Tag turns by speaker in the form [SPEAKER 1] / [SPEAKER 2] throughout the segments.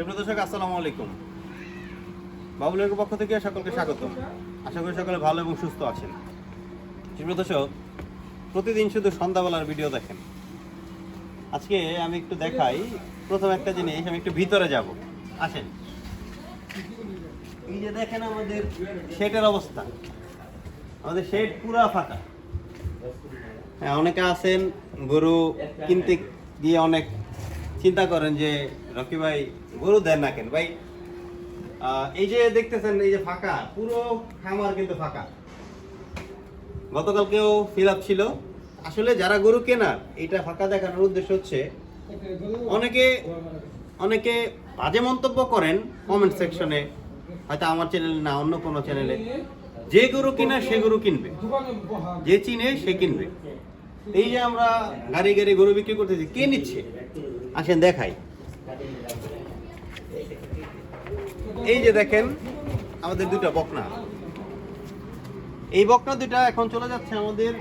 [SPEAKER 1] সুপ্রিয় দর্শক, আসসালামু আলাইকুম। বাবুলের পক্ষ থেকে সকলকে স্বাগতম। আশা করি সকলে ভালো এবং সুস্থ আছেন। সুপ্রিয় দর্শক, প্রতিদিন শুধু সন্ধ্যাবেলার ভিডিও দেখেন। আজকে আমি একটু দেখাই। প্রথম একটা জিনিস, আমি একটু ভিতরে যাব, আসেন। এই যে দেখেন আমাদের শেডের অবস্থা, আমাদের শেড পুরা ফাঁকা। হ্যাঁ, অনেকে আছেন গরু কিনতে গিয়ে অনেক চিন্তা করেন যে রকি ভাই গরু দেন না কেন ভাই। এই যে দেখতেছেন, এই যে ফাঁকা, পুরো খামার কিন্তু ফাঁকা। গতকালকেও ফিল আপ ছিল। আসলে যারা গরু কেনার, এটা ফাঁকা দেখানোর উদ্দেশ্য হচ্ছে, অনেকে বাজে মন্তব্য করেন কমেন্ট সেকশনে, হয়তো আমার চ্যানেলে না অন্য কোনো চ্যানেলে। যে গরু কিনা সে গরু কিনবে, যে চিনে সে কিনবে। এই যে আমরা গাড়ি গাড়ি গরু বিক্রি করতেছি, কে নিচ্ছে আসেন দেখাই। এই যে দেখেন আমাদের দুটা বকনা, এই বকনা দুটা এখন চলে যাচ্ছে আমাদের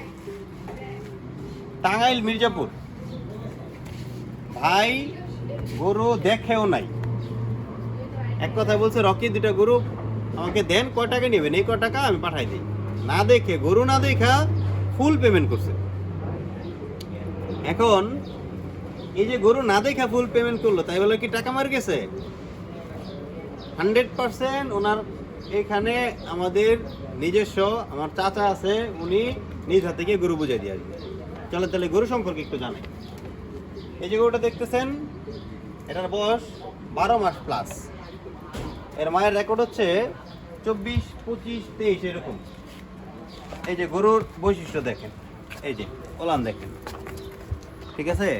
[SPEAKER 1] টাঙ্গাইল মির্জাপুর। ভাই গরু দেখেও নাই, এক কথা বলছে, রকি দুটা গরু আমাকে দেন, কয় টাকা নেবেন, এই কয় টাকা আমি পাঠাই দিই। না দেখে, গরু না দেখা ফুল পেমেন্ট করছে। এখন এই যে গরু না দেখা ফুল পেমেন্ট করলো, তাই বলে কি টাকা মার গেছে? 100% ওনার এখানে আমাদের নিজস্ব, আমার চাচা আছে, উনি নিজ হাতে গিয়ে গরু বুঝাই দিয়ে আসবে। চলে তাহলে গরু সম্পর্কে একটু জানাই। এই যে গরুটা দেখতেছেন, এটার বয়স 12 মাস প্লাস। এর মায়ের রেকর্ড হচ্ছে 24, 25, 23 এরকম। এই যে গরুর বৈশিষ্ট্য দেখেন, এই যে ওলান দেখেন, ঠিক আছে।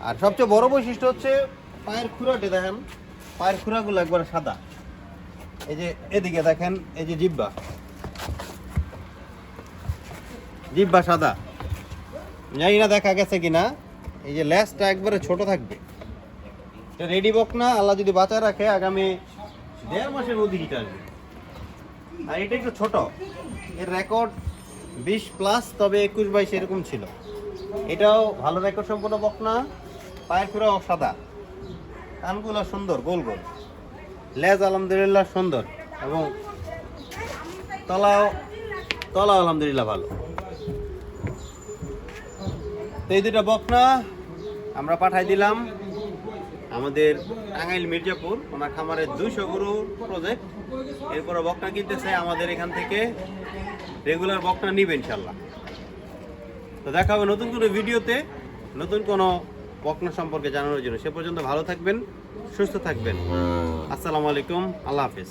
[SPEAKER 1] আর সবচেয়ে বড় বৈশিষ্ট্য হচ্ছে পায়ের খুরাটে দেখেন, পায়ের খুরাগুলো একবার সাদা। এই যে এদিকে দেখেন, এই যে জিহ্বা সাদা, জানি না দেখা গেছে কিনা। এই যে লেজটা একবারে ছোট থাকবে। এটা রেডি বকনা, আল্লাহ যদি বাঁচায় রাখে আগামী 1.5 মাসের মধ্যে হিট আসবে। আর এটা একটু ছোট, এর রেকর্ড 20+, তবে 21-22 এরকম ছিল। এটাও ভালো রেকর্ড সম্পন্ন বকনা। পায়ের খুরাও সাদা, কানগুলো সুন্দর গোল গোল, লেজ আলহামদুলিল্লাহ সুন্দর, এবং তলাও আলহামদুলিল্লাহ ভালো। তো এই দুটা বকনা আমরা পাঠাই দিলাম আমাদের টাঙ্গাইল মির্জাপুর, ওনার খামারের 200 গরু প্রজেক্ট। এরপরে বকনা কিনতে চাই আমাদের এখান থেকে, রেগুলার বকনা নিবে ইনশাল্লাহ। তো দেখা হবে নতুন কোনো ভিডিওতে, নতুন কোনো বকনা সম্পর্কে জানানোর জন্য। সে পর্যন্ত ভালো থাকবেন, সুস্থ থাকবেন। আসসালামু আলাইকুম, আল্লাহ হাফেজ।